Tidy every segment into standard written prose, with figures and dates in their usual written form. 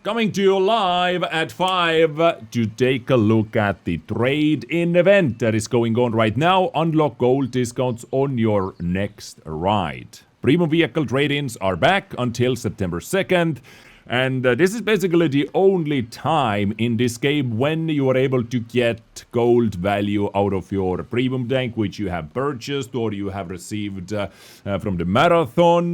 Coming to you live at 5 to take a look at the trade-in event that is going on right now. Unlock gold discounts on your next ride. Premium vehicle trade-ins are back until September 2nd. And this is basically the only time in this game when you are able to get gold value out of your premium tank, which you have purchased or you have received from the marathon.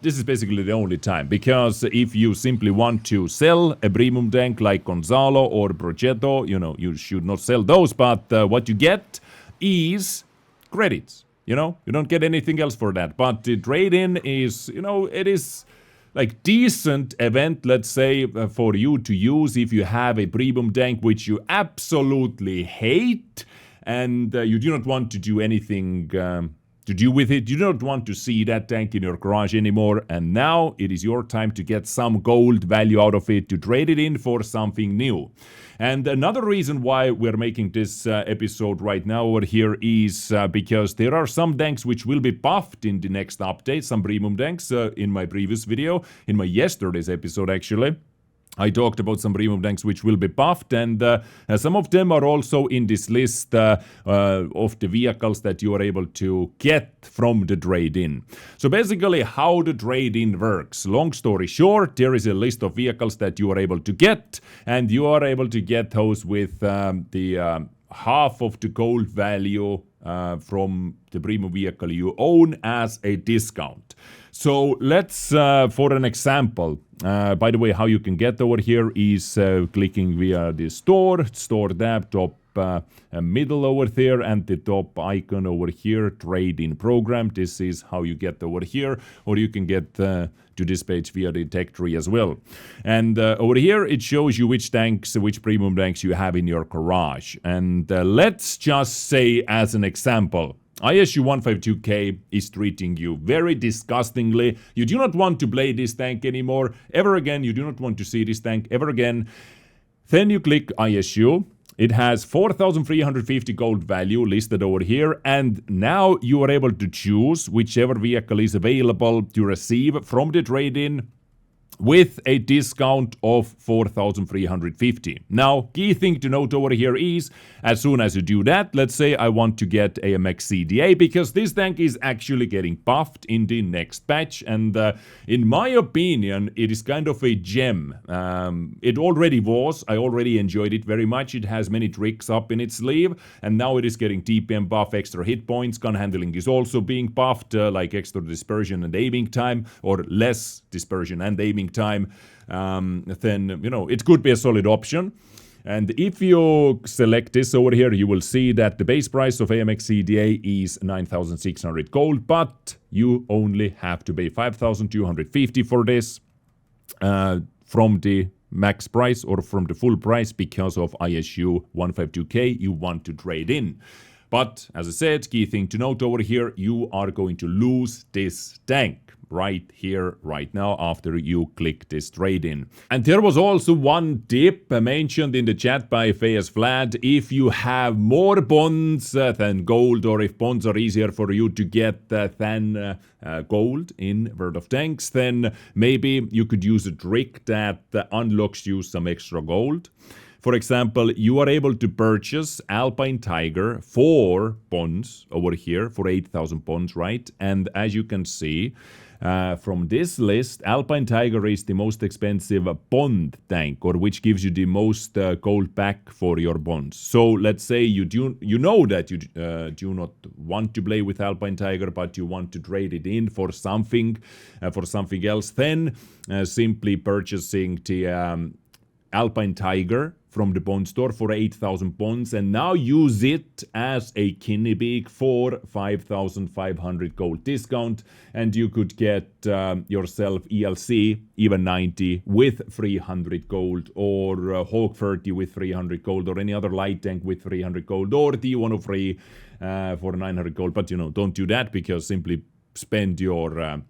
This is basically the only time, because if you simply want to sell a premium tank like Gonzalo or Progetto, you should not sell those, but what you get is credits. You don't get anything else for that. But the trade-in is, it is like decent event, let's say, for you to use if you have a premium tank which you absolutely hate and you do not want to do anything to do with it. You don't want to see that tank in your garage anymore, and now it is your time to get some gold value out of it to trade it in for something new. And another reason why we're making this episode right now over here is because there are some tanks which will be buffed in the next update, some premium tanks in my previous video, in my yesterday's episode actually. I talked about some premium tanks which will be buffed, and some of them are also in this list of the vehicles that you are able to get from the trade-in. So basically how the trade-in works. Long story short, there is a list of vehicles that you are able to get, and you are able to get those with the half of the gold value from the premium vehicle you own as a discount. So let's, for an example, by the way, how you can get over here is clicking via the store tab, top middle over there, and the top icon over here, trade-in program. This is how you get over here, or you can get to this page via the tech tree as well. And over here it shows you which premium tanks you have in your garage. And let's just say, as an example, ISU 152K is treating you very disgustingly. You do not want to play this tank anymore ever again. You do not want to see this tank ever again. Then you click ISU. It has 4,350 gold value listed over here, and now you are able to choose whichever vehicle is available to receive from the trade-in with a discount of 4,350. Now, key thing to note over here is, as soon as you do that, let's say I want to get AMX CDA, because this tank is actually getting buffed in the next patch, and in my opinion, it is kind of a gem. It already was. I already enjoyed it very much. It has many tricks up in its sleeve, and now it is getting TPM buff, extra hit points. Gun handling is also being buffed, like extra dispersion and aiming time, or less dispersion and aiming time. Then it could be a solid option. And if you select this over here, you will see that the base price of AMX CDA is 9,600 gold, but you only have to pay 5,250 for this from the max price or from the full price, because of ISU 152K you want to trade in. But as I said, key thing to note over here, you are going to lose this tank right here, right now, after you click this trade-in. And there was also one tip mentioned in the chat by Fayez Vlad. If you have more bonds than gold, or if bonds are easier for you to get than gold in World of Tanks, then maybe you could use a trick that unlocks you some extra gold. For example, you are able to purchase Alpine Tiger for bonds over here, for 8,000 bonds, right? And as you can see, from this list, Alpine Tiger is the most expensive bond tank, or which gives you the most gold back for your bonds. So let's say you know that you do not want to play with Alpine Tiger, but you want to trade it in for something else. Then simply purchasing the Alpine Tiger from the bond store for 8,000 bonds, and now use it as a Kinnibig for 5,500 gold discount, and you could get yourself ELC even 90 with 300 gold, or Hawk 30 with 300 gold, or any other light tank with 300 gold, or D103 for 900 gold. But don't do that, because simply spend your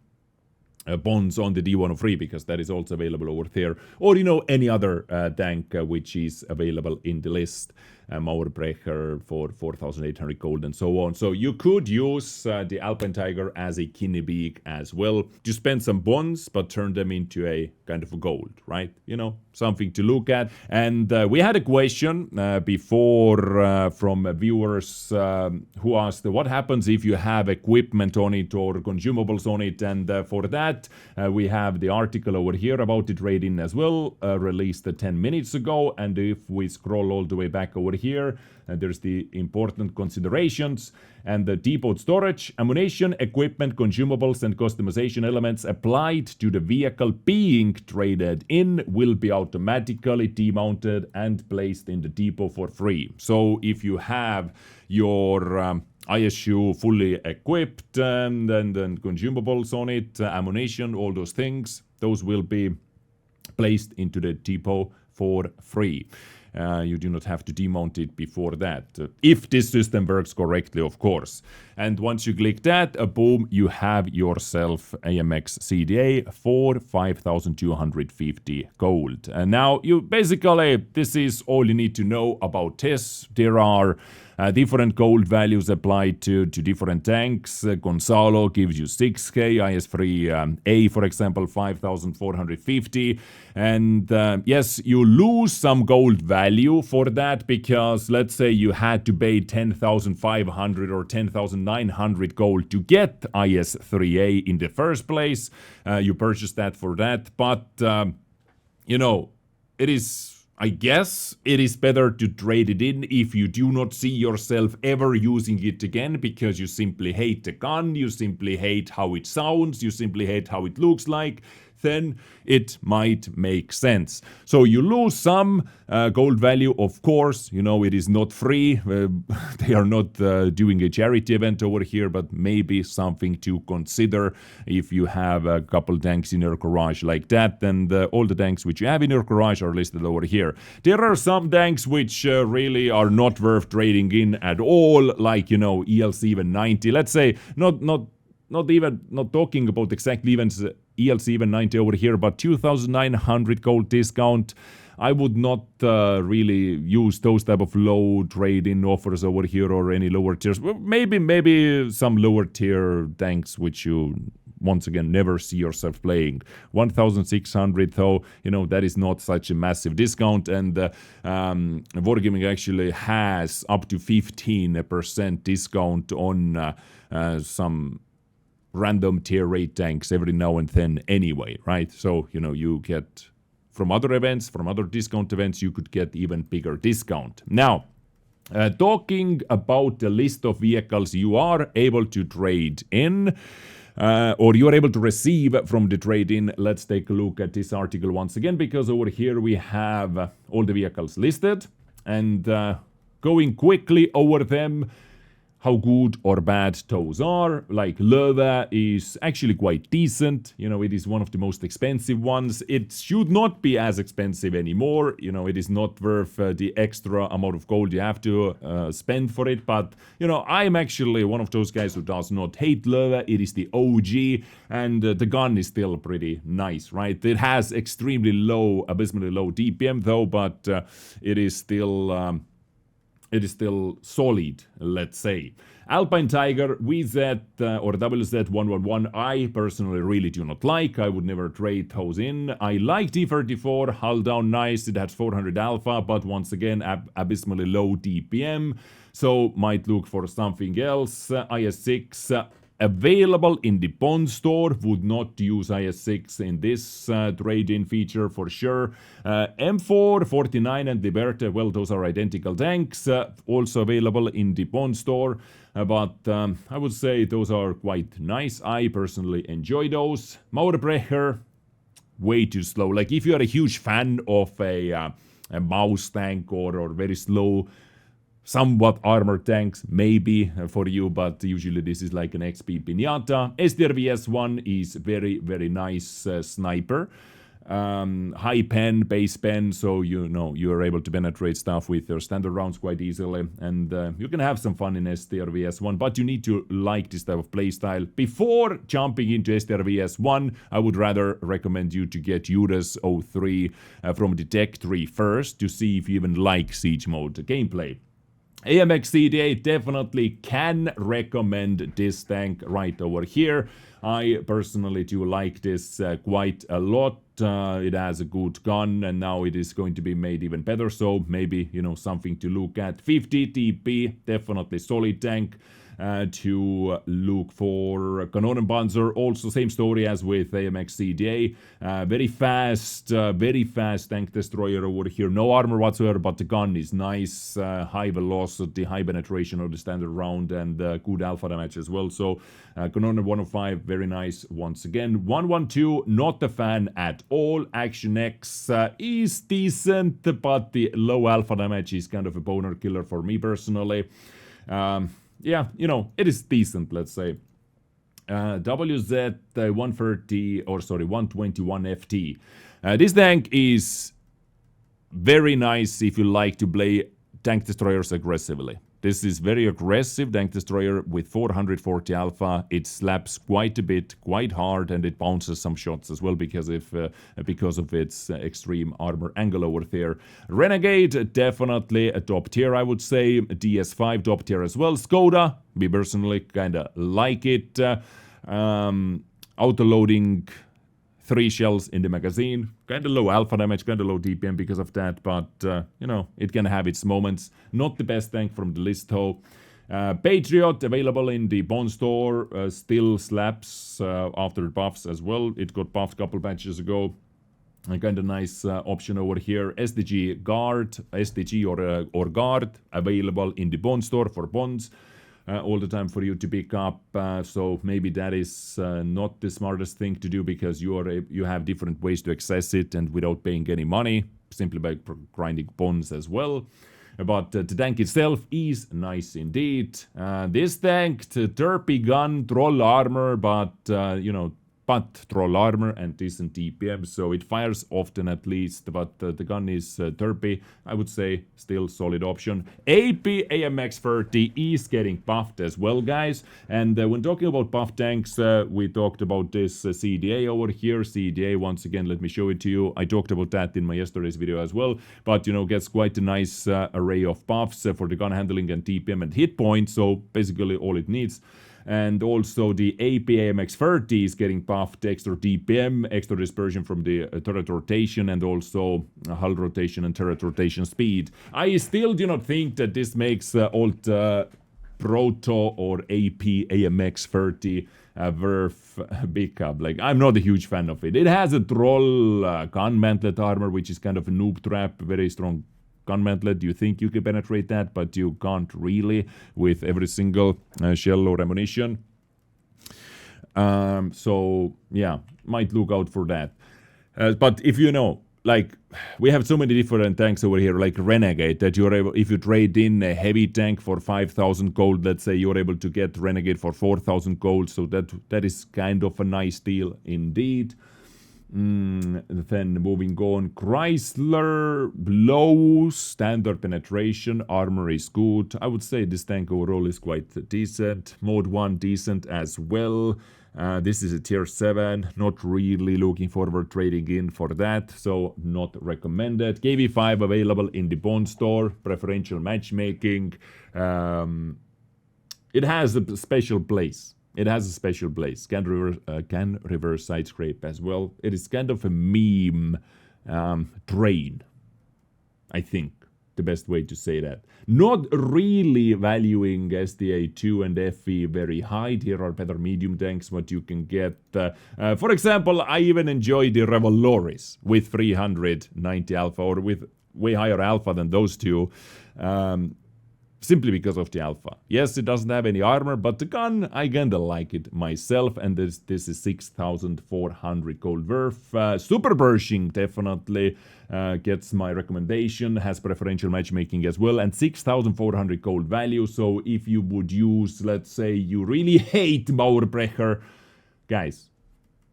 bonds on the D103, because that is also available over there, or any other tank which is available in the list. Mauerbrecher for 4,800 gold and so on. So you could use the Alpine Tiger as a Kinnebeak as well to spend some bonds, but turn them into a kind of a gold, right? You know, something to look at. And we had a question before from viewers who asked what happens if you have equipment on it or consumables on it. And for that, we have the article over here about the trade-in as well, released 10 minutes ago. And if we scroll all the way back over here, there's the important considerations and the depot storage, ammunition, equipment, consumables, and customization elements applied to the vehicle being traded in will be automatically demounted and placed in the depot for free. So if you have your ISU fully equipped and consumables on it, ammunition, all those things, those will be placed into the depot for free. You do not have to demount it before that. If this system works correctly, of course. And once you click that, boom, you have yourself AMX CDA for 5,250 gold. And now you basically, this is all you need to know about this. There are different gold values applied to different tanks. Gonzalo gives you 6k, IS3A, for example, 5,450. And yes, you lose some gold value for that because let's say you had to pay 10,500 or 10,900 gold to get IS3A in the first place. You purchased that for that, but you know, it is, I guess it is better to trade it in if you do not see yourself ever using it again because you simply hate the gun, you simply hate how it sounds, you simply hate how it looks like. Then it might make sense. So you lose some gold value, of course. You know, it is not free. They are not doing a charity event over here, but maybe something to consider if you have a couple tanks in your garage like that. And all the tanks which you have in your garage are listed over here. There are some tanks which really are not worth trading in at all, like, you know, ELC even 90. Let's say not talking about exact events. ELC even 90 over here, but 2,900 gold discount. I would not really use those type of low trade-in offers over here or any lower tiers. Maybe some lower tier tanks which you once again never see yourself playing. 1,600 though, you know, that is not such a massive discount, and Wargaming actually has up to 15% discount on some random tier 8 tanks every now and then anyway, right? So, you know, you get from other events, from other discount events, you could get even bigger discount. Now, talking about the list of vehicles you are able to trade in, or you are able to receive from the trade-in, let's take a look at this article once again, because over here we have all the vehicles listed, and going quickly over them, how good or bad those are. Like Löwe is actually quite decent. You know, it is one of the most expensive ones. It should not be as expensive anymore. You know, it is not worth the extra amount of gold you have to spend for it. But, you know, I'm actually one of those guys who does not hate Löwe. It is the OG, and the gun is still pretty nice, right? It has extremely low, abysmally low DPM though, but it is still solid, let's say. Alpine Tiger, VZ or WZ111, I personally really do not like. I would never trade those in. I like D34, hull down nice, it has 400 alpha, but once again, abysmally low DPM, so might look for something else. IS6, available in the Bond store, would not use IS6 in this trade-in feature for sure. M4, 49 and Liberty, well, those are identical tanks, also available in the Bond store, but I would say those are quite nice. I personally enjoy those. Mauerbrecher, way too slow. Like if you are a huge fan of a mouse tank or very slow somewhat armored tanks, maybe for you, but usually this is like an XP Pinata. SDRVS1 is very, very nice sniper. high pen, base pen, so you know you are able to penetrate stuff with your standard rounds quite easily, and you can have some fun in STRVS1, but you need to like this type of playstyle. Before jumping into STRVS1, I would rather recommend you to get Judas 03 from the Tech Tree first to see if you even like Siege Mode gameplay. AMX CDA, definitely can recommend this tank right over here. I personally do like this quite a lot. It has a good gun, and now it is going to be made even better, so maybe, you know, something to look at. 50 TP, definitely solid tank. To look for Kanonenpanzer, also same story as with AMX CDA. Very fast tank destroyer over here. No armor whatsoever, but the gun is nice. High velocity, high penetration of the standard round, and good alpha damage as well. So Kanonen 105, very nice once again. 112, not a fan at all. Action X is decent, but the low alpha damage is kind of a boner killer for me personally. Yeah, you know, it is decent, let's say. WZ 130, or sorry, 121 FT. This tank is very nice if you like to play tank destroyers aggressively. This is very aggressive tank destroyer with 440 alpha. It slaps quite a bit, quite hard, and it bounces some shots as well because of its extreme armor angle over there. Renegade, definitely a top tier, I would say. DS5, top tier as well. Skoda, me personally kinda like it. Auto-loading, 3 shells in the magazine. Kinda low alpha damage, kinda low DPM because of that, but, you know, it can have its moments. Not the best tank from the list, though. Patriot, available in the Bond store, still slaps after buffs as well. It got buffed a couple patches ago. A kind of nice option over here. SDG Guard, SDG or Guard, available in the Bond store for bonds. All the time for you to pick up, so maybe that is not the smartest thing to do because you have different ways to access it and without paying any money, simply by grinding bonds as well. But the tank itself is nice indeed. This tank, the derpy gun, troll armor, but you know, troll armor and decent DPM, so it fires often at least, but the gun is derpy. I would say still solid option. AP AMX 30 is getting buffed as well, guys, and when talking about buff tanks, we talked about this CDA over here. CDA, once again, let me show it to you. I talked about that in my yesterday's video as well, but you know, gets quite a nice array of buffs for the gun handling and DPM and hit points, so basically all it needs. And also the AP AMX 30 is getting buffed, extra DPM, extra dispersion from the turret rotation, and also hull rotation and turret rotation speed. I still do not think that this makes old Proto or AP AMX 30 worth big up. Like, I'm not a huge fan of it. It has a troll gun mantlet armor, which is kind of a noob trap, very strong gun mantlet. You think you can penetrate that, but you can't really with every single shell or ammunition. So yeah, might look out for that. But if you know, like, we have so many different tanks over here, like Renegade, that you're able, if you trade in a heavy tank for 5,000 gold, let's say you're able to get Renegade for 4,000 gold, so that is kind of a nice deal indeed. Then moving on, Chrysler, low standard penetration, armor is good. I would say this tank overall is quite decent. Mode 1 decent as well. This is a tier 7, not really looking forward trading in for that, so not recommended. KV5 available in the Bond store, preferential matchmaking. It has a special place. It has a special place. Can reverse side scrape as well. It is kind of a meme train, I think. The best way to say that. Not really valuing SDA2 and FE very high. Here are better medium tanks what you can get. For example, I even enjoy the Revoluris with 390 alpha, or with way higher alpha than those two. Simply because of the alpha. Yes, it doesn't have any armor, but the gun, I kinda like it myself, and this is 6,400 gold worth. Super Pershing definitely gets my recommendation, has preferential matchmaking as well, and 6,400 gold value, so if you would use, let's say, you really hate Mauerbrecher, guys,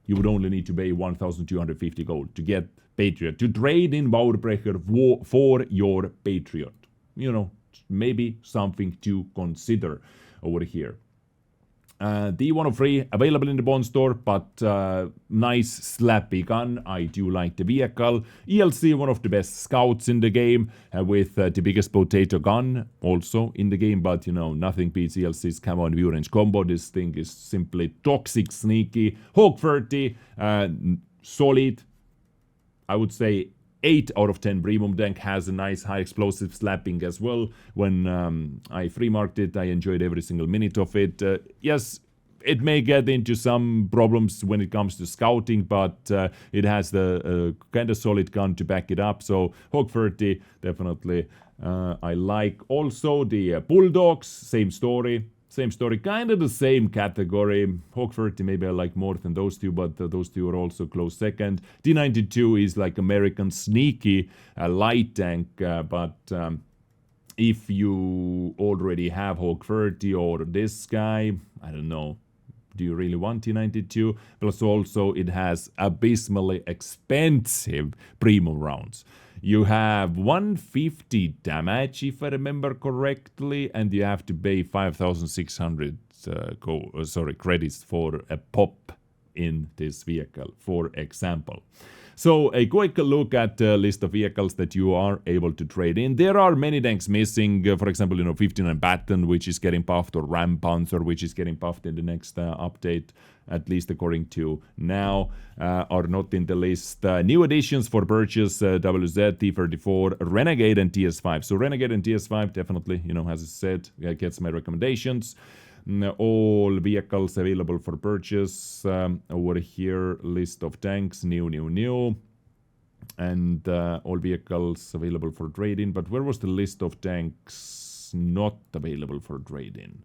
you would only need to pay 1,250 gold to get Patriot, to trade in Bauerbrecher for your Patriot. You know, maybe something to consider over here. D103 available in the Bond store, but nice slappy gun. I do like the vehicle. ELC, one of the best scouts in the game, with the biggest potato gun also in the game, but you know, nothing beats ELC's camo and view range combo. This thing is simply toxic, sneaky. Hawk 30, solid. I would say 8 out of 10 premium tank, has a nice high explosive slapping as well. When I free marked it, I enjoyed every single minute of it. Yes, it may get into some problems when it comes to scouting, but it has the kind of solid gun to back it up. So Hawk 30, definitely I like. Also the Bulldogs, same story. Same story, kind of the same category. Hawk 30 maybe I like more than those two, but those two are also close second. D92 is like American sneaky light tank, but if you already have Hawk 30 or this guy, I don't know. Do you really want T92? Plus also it has abysmally expensive premium rounds. You have 150 damage, if I remember correctly, and you have to pay 5,600 credits for a pop in this vehicle, for example. So a quick look at the list of vehicles that you are able to trade in. There are many tanks missing. For example, 59 Baton, which is getting buffed, or Ram Panther, which is getting buffed in the next update, at least according to now, are not in the list. New additions for purchase, WZ, T34, Renegade, and TS5. So Renegade and TS5 definitely, as I said, gets my recommendations. All vehicles available for purchase. Over here, list of tanks, new. And all vehicles available for trade-in. But where was the list of tanks not available for trade-in?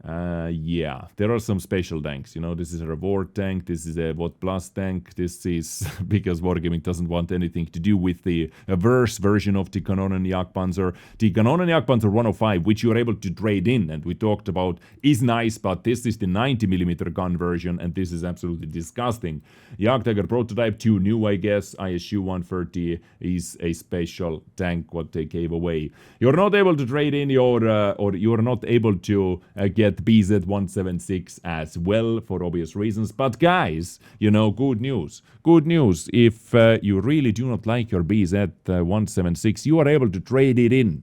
Yeah, there are some special tanks. This is a reward tank, this is a What Plus tank, this is because Wargaming doesn't want anything to do with the verse version of the Kanonen Jagdpanzer. The Kanonen Jagdpanzer 105, which you are able to trade in, and we talked about, is nice, but this is the 90mm gun version, and this is absolutely disgusting. Jagdtiger Prototype 2 new, I guess. ISU 130 is a special tank what they gave away. You're not able to trade in your, or you're not able to get BZ176 as well, for obvious reasons. But guys, good news. Good news. If you really do not like your BZ176, you are able to trade it in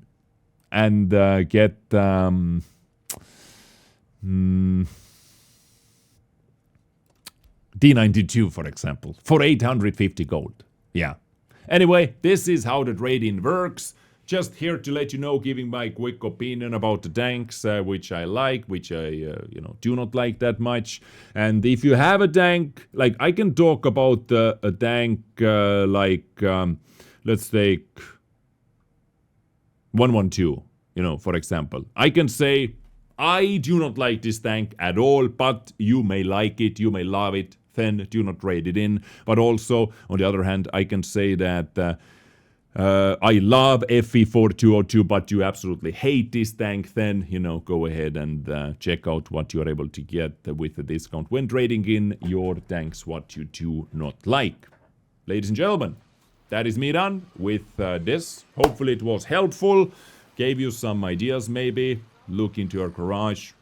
and get D92, for example, for 850 gold. Yeah. Anyway, this is how the trade-in works. Just here to let you know, giving my quick opinion about the tanks, which I like, which I, do not like that much. And if you have a tank, like I can talk about a tank let's take 112, for example. I can say, I do not like this tank at all, but you may like it, you may love it, then do not trade it in. But also, on the other hand, I can say that I love FE4202, but you absolutely hate this tank, then, go ahead and check out what you are able to get with the discount when trading in your tanks what you do not like. Ladies and gentlemen, that is me done with this. Hopefully it was helpful, gave you some ideas maybe. Look into your garage.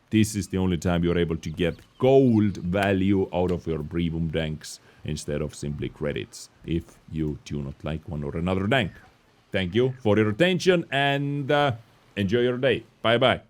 This is the only time you're able to get gold value out of your premium tanks, instead of simply credits, if you do not like one or another tank. Thank you for your attention, and enjoy your day. Bye bye.